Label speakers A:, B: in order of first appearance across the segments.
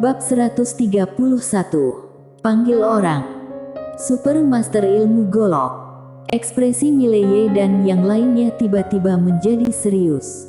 A: Bab 131. Panggil orang. Super Master Ilmu Golok. Ekspresi Mileye dan yang lainnya tiba-tiba menjadi serius.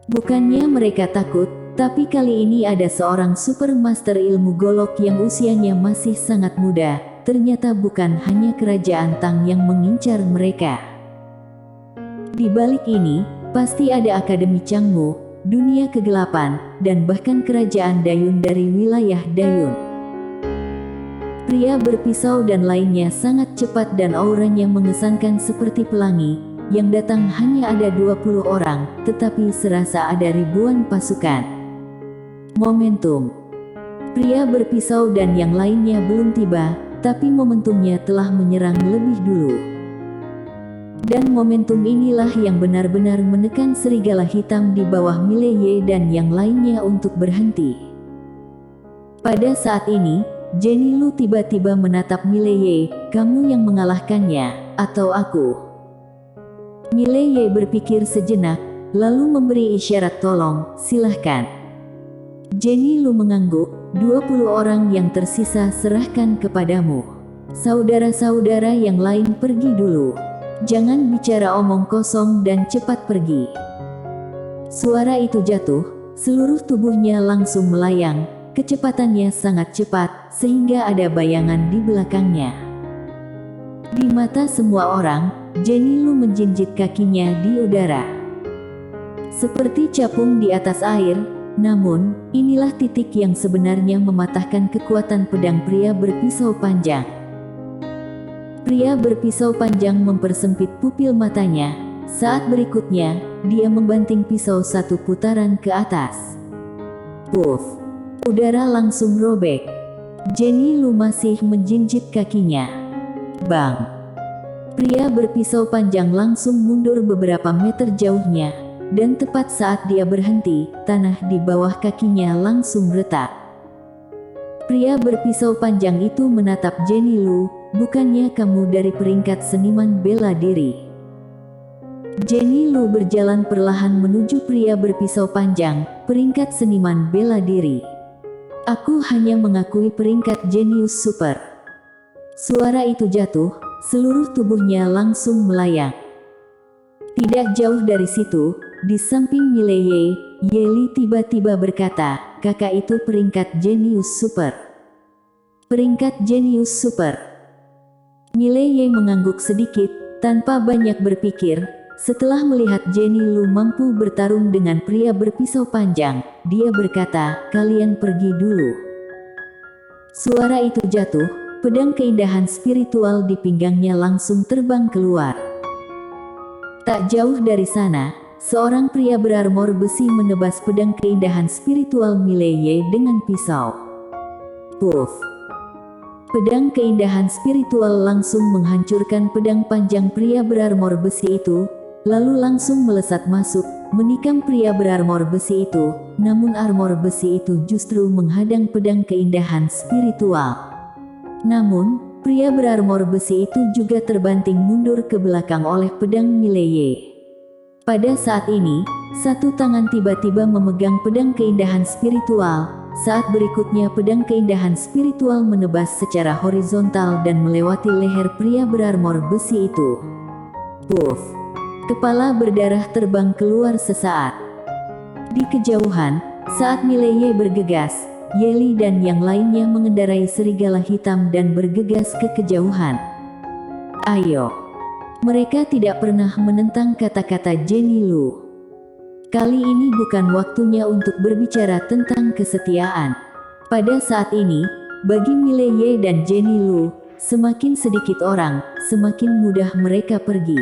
A: Bukannya mereka takut, tapi kali ini ada seorang Super Master Ilmu Golok yang usianya masih sangat muda. Ternyata bukan hanya kerajaan Tang yang mengincar mereka. Di balik ini, pasti ada Akademi Changmu, dunia kegelapan, dan bahkan kerajaan Dayun dari wilayah Dayun. Pria berpisau dan lainnya sangat cepat dan auranya mengesankan seperti pelangi. Yang datang hanya ada 20 orang, tetapi serasa ada ribuan pasukan. Momentum. Pria berpisau dan yang lainnya belum tiba, tapi momentumnya telah menyerang lebih dulu. Dan momentum inilah yang benar-benar menekan serigala hitam di bawah Mileye dan yang lainnya untuk berhenti. Pada saat ini, Jenny Lu tiba-tiba menatap Mileye, "Kamu yang mengalahkannya, atau aku?" Mileye berpikir sejenak, lalu memberi isyarat tolong, "Silahkan." Jenny Lu mengangguk, 20 orang yang tersisa serahkan kepadamu. Saudara-saudara yang lain pergi dulu. Jangan bicara omong kosong dan cepat pergi. Suara itu jatuh, seluruh tubuhnya langsung melayang, kecepatannya sangat cepat, sehingga ada bayangan di belakangnya. Di mata semua orang, Jenny Lu menjinjit kakinya di udara. Seperti capung di atas air, namun, inilah titik yang sebenarnya mematahkan kekuatan pedang pria berpisau panjang. Pria berpisau panjang mempersempit pupil matanya. Saat berikutnya, dia membanting pisau satu putaran ke atas. Puff! Udara langsung robek. Jenny Lu masih menjinjit kakinya. Bang! Pria berpisau panjang langsung mundur beberapa meter jauhnya, dan tepat saat dia berhenti, tanah di bawah kakinya langsung retak. Pria berpisau panjang itu menatap Jenny Lu. "Bukannya kamu dari peringkat seniman bela diri?" Jenny Lu berjalan perlahan menuju pria berpisau panjang, "Peringkat seniman bela diri. Aku hanya mengakui peringkat jenius super." Suara itu jatuh, seluruh tubuhnya langsung melayang. Tidak jauh dari situ, di samping Mileye, Yeli tiba-tiba berkata, "Kakak itu peringkat jenius super." Peringkat jenius super. Mileye mengangguk sedikit, tanpa banyak berpikir. Setelah melihat Jenny Lu mampu bertarung dengan pria berpisau panjang, dia berkata, "Kalian pergi dulu." Suara itu jatuh, pedang keindahan spiritual di pinggangnya langsung terbang keluar. Tak jauh dari sana, seorang pria berarmor besi menebas pedang keindahan spiritual Mileye dengan pisau. Puff! Pedang keindahan spiritual langsung menghancurkan pedang panjang pria berarmor besi itu, lalu langsung melesat masuk, menikam pria berarmor besi itu, namun armor besi itu justru menghadang pedang keindahan spiritual. Namun, pria berarmor besi itu juga terbanting mundur ke belakang oleh pedang Mileye. Pada saat ini, satu tangan tiba-tiba memegang pedang keindahan spiritual. Saat berikutnya pedang keindahan spiritual menebas secara horizontal dan melewati leher pria berarmor besi itu. Puff! Kepala berdarah terbang keluar sesaat. Di kejauhan, saat Mileye bergegas, Yeli dan yang lainnya mengendarai serigala hitam dan bergegas ke kejauhan. "Ayo!" Mereka tidak pernah menentang kata-kata Jenny Lu. Kali ini bukan waktunya untuk berbicara tentang kesetiaan. Pada saat ini, bagi Mileye dan Jenny Lu, semakin sedikit orang, semakin mudah mereka pergi.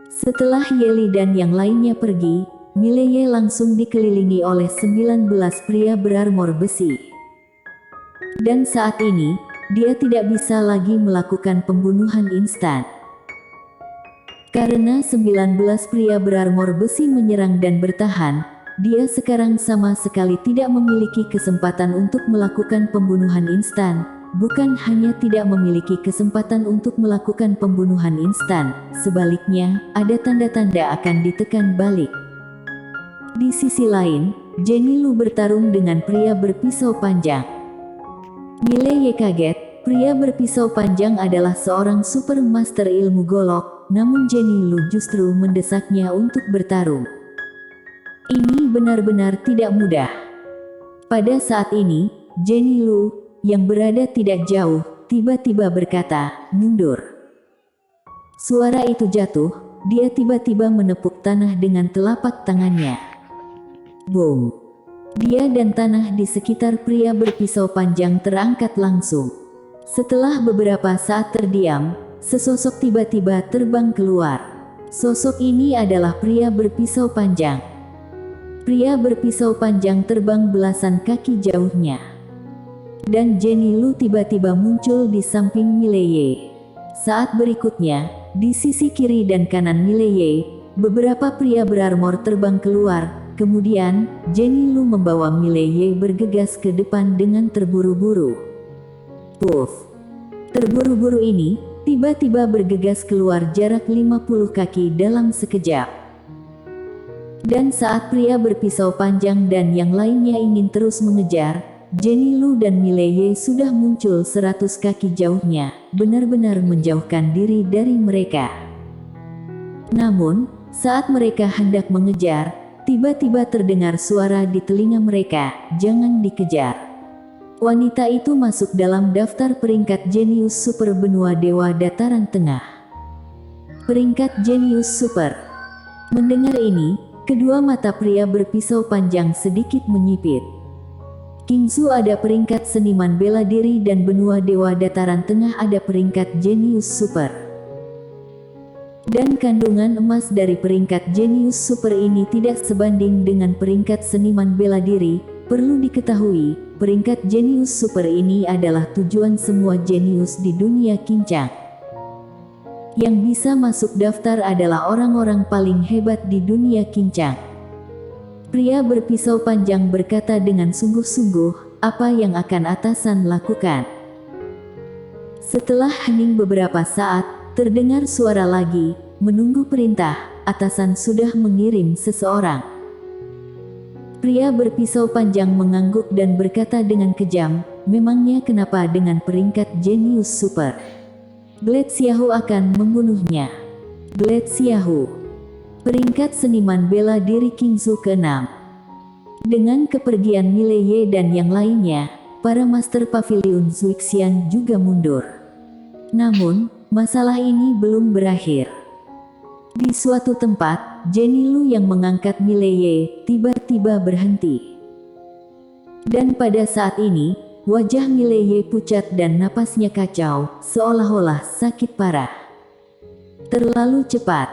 A: Setelah Yeli dan yang lainnya pergi, Mileye langsung dikelilingi oleh 19 pria berarmor besi. Dan saat ini, dia tidak bisa lagi melakukan pembunuhan instan. Karena 19 pria berarmor besi menyerang dan bertahan, dia sekarang sama sekali tidak memiliki kesempatan untuk melakukan pembunuhan instan. Bukan hanya tidak memiliki kesempatan untuk melakukan pembunuhan instan, sebaliknya, ada tanda-tanda akan ditekan balik. Di sisi lain, Jenny Lu bertarung dengan pria berpisau panjang. Mileye kaget. Pria berpisau panjang adalah seorang super master ilmu golok, namun Jenny Lu justru mendesaknya untuk bertarung. Ini benar-benar tidak mudah. Pada saat ini, Jenny Lu, yang berada tidak jauh, tiba-tiba berkata, "Mundur." Suara itu jatuh, dia tiba-tiba menepuk tanah dengan telapak tangannya. Boom! Dia dan tanah di sekitar pria berpisau panjang terangkat langsung. Setelah beberapa saat terdiam, sesosok tiba-tiba terbang keluar. Sosok ini adalah pria berpisau panjang. Pria berpisau panjang terbang belasan kaki jauhnya. Dan Jenny Lu tiba-tiba muncul di samping Mileye. Saat berikutnya, di sisi kiri dan kanan Mileye, beberapa pria berarmor terbang keluar. Kemudian, Jenny Lu membawa Mileye bergegas ke depan dengan terburu-buru. Puff! Terburu-buru ini, tiba-tiba bergegas keluar jarak 50 kaki dalam sekejap. Dan saat pria berpisau panjang dan yang lainnya ingin terus mengejar, Jenny Lu dan Mileye sudah muncul 100 kaki jauhnya, benar-benar menjauhkan diri dari mereka. Namun, saat mereka hendak mengejar, tiba-tiba terdengar suara di telinga mereka, "Jangan dikejar." Wanita itu masuk dalam daftar peringkat jenius super benua dewa dataran tengah. Peringkat jenius super. Mendengar ini, kedua mata pria berpisau panjang sedikit menyipit. Kingsu ada peringkat seniman bela diri dan benua dewa dataran tengah ada peringkat jenius super. Dan kandungan emas dari peringkat jenius super ini tidak sebanding dengan peringkat seniman bela diri. Perlu diketahui, peringkat jenius super ini adalah tujuan semua jenius di dunia kincang. Yang bisa masuk daftar adalah orang-orang paling hebat di dunia kincang. Pria berpisau panjang berkata dengan sungguh-sungguh, "Apa yang akan atasan lakukan?" Setelah hening beberapa saat, terdengar suara lagi, "Menunggu perintah, atasan sudah mengirim seseorang." Pria berpisau panjang mengangguk dan berkata dengan kejam, "Memangnya kenapa dengan peringkat jenius super? Blade Xiaohu akan membunuhnya." Blade Xiaohu, peringkat seniman bela diri Kingsu ke-6. Dengan kepergian Mileye dan yang lainnya, para master pavilion Zuixian juga mundur. Namun, masalah ini belum berakhir. Di suatu tempat, Jenny Lu yang mengangkat Mileye tiba-tiba berhenti. Dan pada saat ini, wajah Mileye pucat dan napasnya kacau, seolah-olah sakit parah. Terlalu cepat.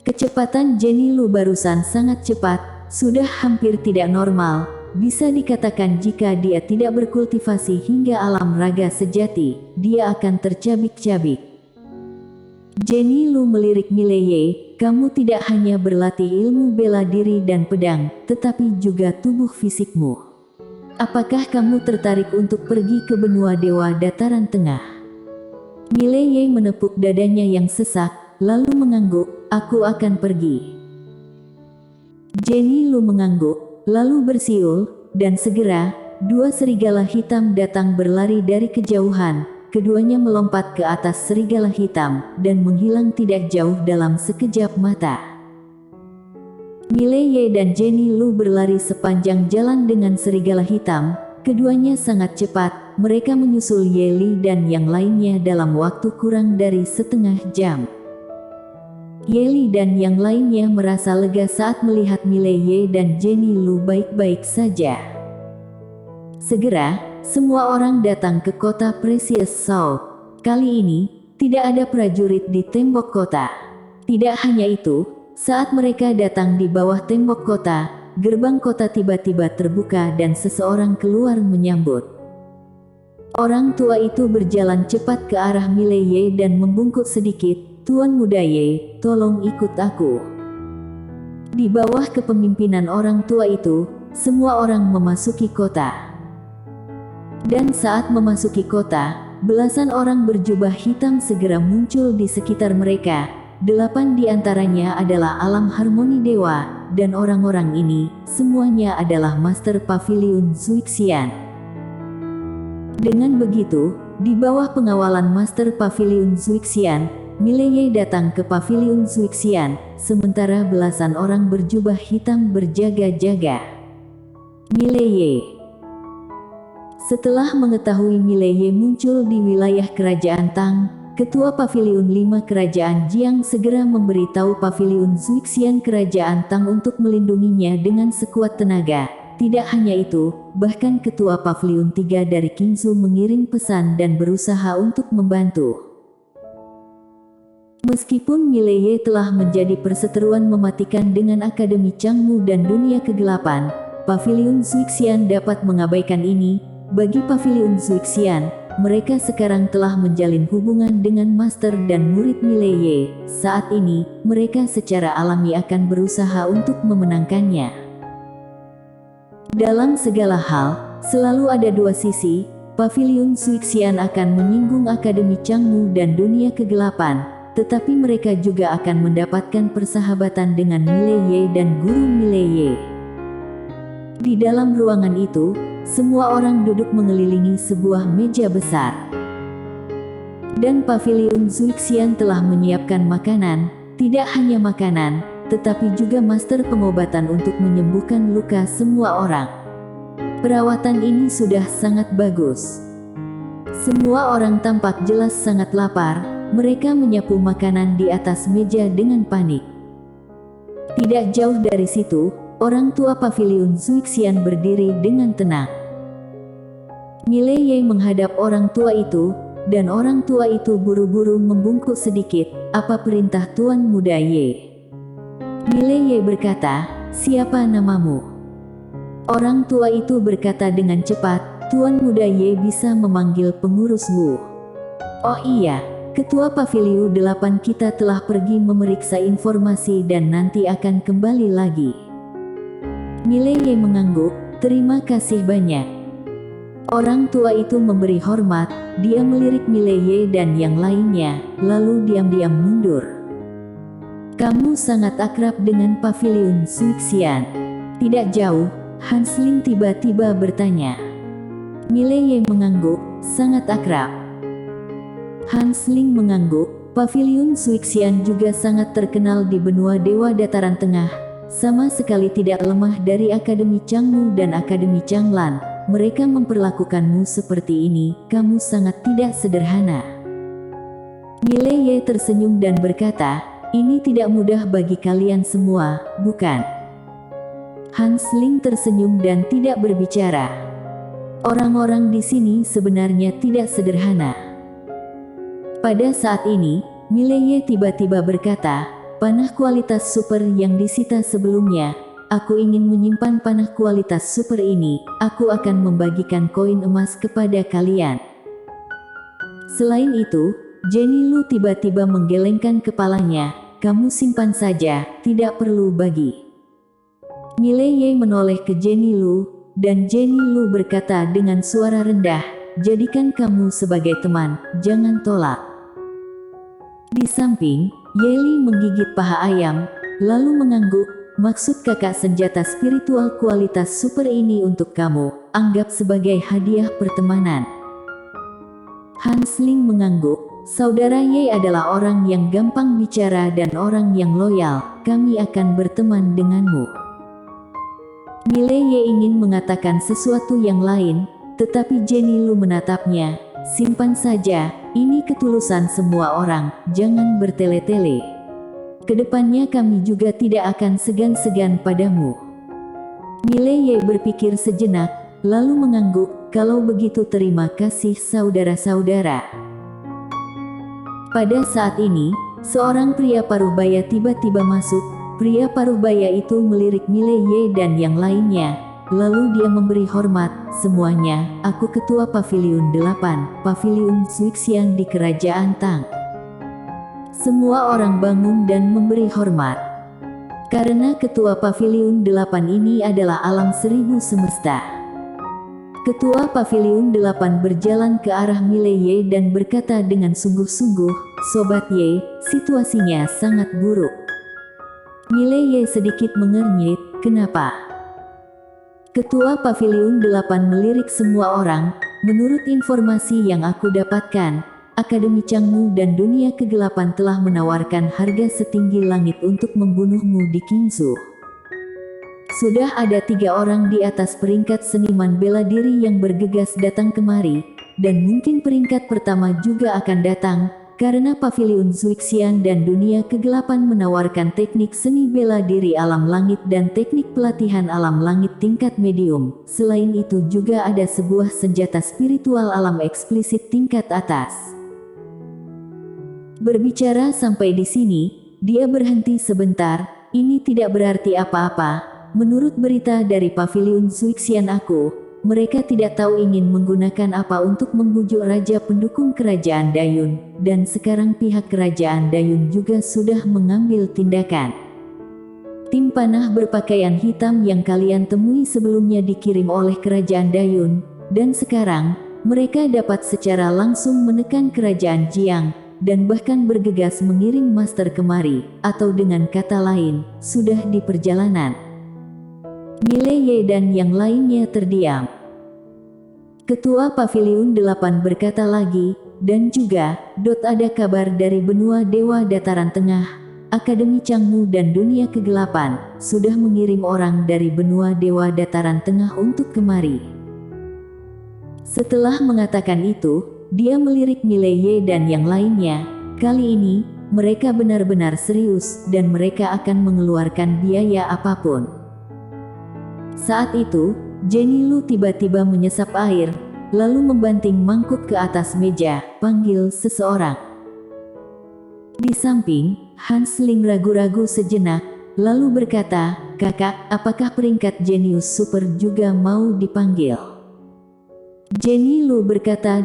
A: Kecepatan Jenny Lu barusan sangat cepat, sudah hampir tidak normal. Bisa dikatakan jika dia tidak berkultivasi hingga alam raga sejati, dia akan tercabik-cabik. Jenny Lu melirik Mileye, "Kamu tidak hanya berlatih ilmu bela diri dan pedang, tetapi juga tubuh fisikmu. Apakah kamu tertarik untuk pergi ke benua dewa dataran tengah?" Mileye menepuk dadanya yang sesak, lalu mengangguk, "Aku akan pergi." Jenny Lu mengangguk, lalu bersiul, dan segera, dua serigala hitam datang berlari dari kejauhan. Keduanya melompat ke atas serigala hitam, dan menghilang tidak jauh dalam sekejap mata. Mileye dan Jenny Lu berlari sepanjang jalan dengan serigala hitam, keduanya sangat cepat, mereka menyusul Ye Li dan yang lainnya dalam waktu kurang dari setengah jam. Ye Li dan yang lainnya merasa lega saat melihat Mileye dan Jenny Lu baik-baik saja. Segera, semua orang datang ke kota Precious South. Kali ini, tidak ada prajurit di tembok kota. Tidak hanya itu, saat mereka datang di bawah tembok kota, gerbang kota tiba-tiba terbuka dan seseorang keluar menyambut. Orang tua itu berjalan cepat ke arah Mileye dan membungkuk sedikit, "Tuan muda Ye, tolong ikut aku." Di bawah kepemimpinan orang tua itu, semua orang memasuki kota. Dan saat memasuki kota, belasan orang berjubah hitam segera muncul di sekitar mereka. 8 di antaranya adalah alam harmoni dewa, dan orang-orang ini, semuanya adalah Master Pavilion Zuixian. Dengan begitu, di bawah pengawalan Master Pavilion Zuixian, Mileye datang ke Pavilion Zuixian, sementara belasan orang berjubah hitam berjaga-jaga. Mileye. Setelah mengetahui Mileye muncul di wilayah Kerajaan Tang, Ketua Pavilion 5 Kerajaan Jiang segera memberitahu Pavilion Zuixian Kerajaan Tang untuk melindunginya dengan sekuat tenaga. Tidak hanya itu, bahkan Ketua Pavilion 3 dari Qingzu mengirim pesan dan berusaha untuk membantu. Meskipun Mileye telah menjadi perseteruan mematikan dengan Akademi Changmu dan dunia kegelapan, Pavilion Zuixian dapat mengabaikan ini. Bagi Pavilion Zuixian, mereka sekarang telah menjalin hubungan dengan master dan murid Mileye. Saat ini, mereka secara alami akan berusaha untuk memenangkannya. Dalam segala hal, selalu ada dua sisi. Pavilion Zuixian akan menyinggung Akademi Changmu dan dunia kegelapan, tetapi mereka juga akan mendapatkan persahabatan dengan Mileye dan guru Mileye. Di dalam ruangan itu, semua orang duduk mengelilingi sebuah meja besar. Dan Pavilion Zuixian telah menyiapkan makanan, tidak hanya makanan, tetapi juga master pengobatan untuk menyembuhkan luka semua orang. Perawatan ini sudah sangat bagus. Semua orang tampak jelas sangat lapar, mereka menyapu makanan di atas meja dengan panik. Tidak jauh dari situ, orang tua Pavilion Zuixian berdiri dengan tenang. Mileye menghadap orang tua itu, dan orang tua itu buru-buru membungkuk sedikit. Apa perintah Tuan Muda Ye? Mileye berkata, siapa namamu? Orang tua itu berkata dengan cepat, Tuan Muda Ye bisa memanggil pengurus Wu. Oh iya, Ketua Pavilion 8 kita telah pergi memeriksa informasi dan nanti akan kembali lagi. Mileye mengangguk, terima kasih banyak. Orang tua itu memberi hormat, dia melirik Mileye dan yang lainnya, lalu diam-diam mundur. Kamu sangat akrab dengan Pavilion Zuixian. Tidak jauh, Hansling tiba-tiba bertanya. Mileye mengangguk, sangat akrab. Hansling mengangguk, Pavilion Zuixian juga sangat terkenal di benua Dewa Dataran Tengah, sama sekali tidak lemah dari Akademi Changmu dan Akademi Changlan. Mereka memperlakukanmu seperti ini, kamu sangat tidak sederhana. Mileye tersenyum dan berkata, ini tidak mudah bagi kalian semua, bukan? Hansling tersenyum dan tidak berbicara. Orang-orang di sini sebenarnya tidak sederhana. Pada saat ini, Mileye tiba-tiba berkata, panah kualitas super yang disita sebelumnya, aku ingin menyimpan panah kualitas super ini, aku akan membagikan koin emas kepada kalian. Selain itu, Jenny Lu tiba-tiba menggelengkan kepalanya, kamu simpan saja, tidak perlu bagi. Mileye menoleh ke Jenny Lu, dan Jenny Lu berkata dengan suara rendah, jadikan kamu sebagai teman, jangan tolak. Di samping, Yeli menggigit paha ayam, lalu mengangguk, maksud kakak senjata spiritual kualitas super ini untuk kamu, anggap sebagai hadiah pertemanan. Hansling mengangguk, saudara Ye adalah orang yang gampang bicara dan orang yang loyal, kami akan berteman denganmu. Mileye ingin mengatakan sesuatu yang lain, tetapi Jenny Lu menatapnya, simpan saja, ini ketulusan semua orang, jangan bertele-tele. Kedepannya kami juga tidak akan segan-segan padamu. Mileye berpikir sejenak, lalu mengangguk, kalau begitu terima kasih saudara-saudara. Pada saat ini, seorang pria paruhbaya tiba-tiba masuk. Pria paruhbaya itu melirik Mileye dan yang lainnya, lalu dia memberi hormat, semuanya, aku ketua Pavilion 8, Pavilion Zuixian di Kerajaan Tang. Semua orang bangun dan memberi hormat. Karena ketua Pavilion 8 ini adalah alam seribu semesta. Ketua Pavilion 8 berjalan ke arah Mileye dan berkata dengan sungguh-sungguh, Sobat Y, situasinya sangat buruk. Miley sedikit mengernyit, kenapa? Ketua Paviliun 8 melirik semua orang, menurut informasi yang aku dapatkan, Akademi Changmu dan dunia kegelapan telah menawarkan harga setinggi langit untuk membunuhmu di Qingzhou. Sudah ada 3 orang di atas peringkat seniman bela diri yang bergegas datang kemari, dan mungkin peringkat pertama juga akan datang, karena Paviliun Zuixian dan dunia kegelapan menawarkan teknik seni bela diri alam langit dan teknik pelatihan alam langit tingkat medium. Selain itu juga ada sebuah senjata spiritual alam eksplisit tingkat atas. Berbicara sampai di sini, dia berhenti sebentar. Ini tidak berarti apa-apa. Menurut berita dari Paviliun Zuixian mereka tidak tahu ingin menggunakan apa untuk membujuk raja pendukung kerajaan Dayun, dan sekarang pihak kerajaan Dayun juga sudah mengambil tindakan. Tim panah berpakaian hitam yang kalian temui sebelumnya dikirim oleh kerajaan Dayun, dan sekarang mereka dapat secara langsung menekan kerajaan Jiang, dan bahkan bergegas mengirim master kemari, atau dengan kata lain, sudah di perjalanan. Miley dan yang lainnya terdiam. Ketua Paviliun 8 berkata lagi, dan juga, ada kabar dari benua Dewa Dataran Tengah, Akademi Changmu dan dunia kegelapan, sudah mengirim orang dari benua Dewa Dataran Tengah untuk kemari. Setelah mengatakan itu, dia melirik Miley dan yang lainnya. Kali ini, mereka benar-benar serius dan mereka akan mengeluarkan biaya apapun. Saat itu, Jenny Lu tiba-tiba menyesap air, lalu membanting mangkuk ke atas meja, panggil seseorang. Di samping, Hans Ling ragu-ragu sejenak, lalu berkata, "Kakak, apakah peringkat jenius super juga mau dipanggil?" Jenny Lu berkata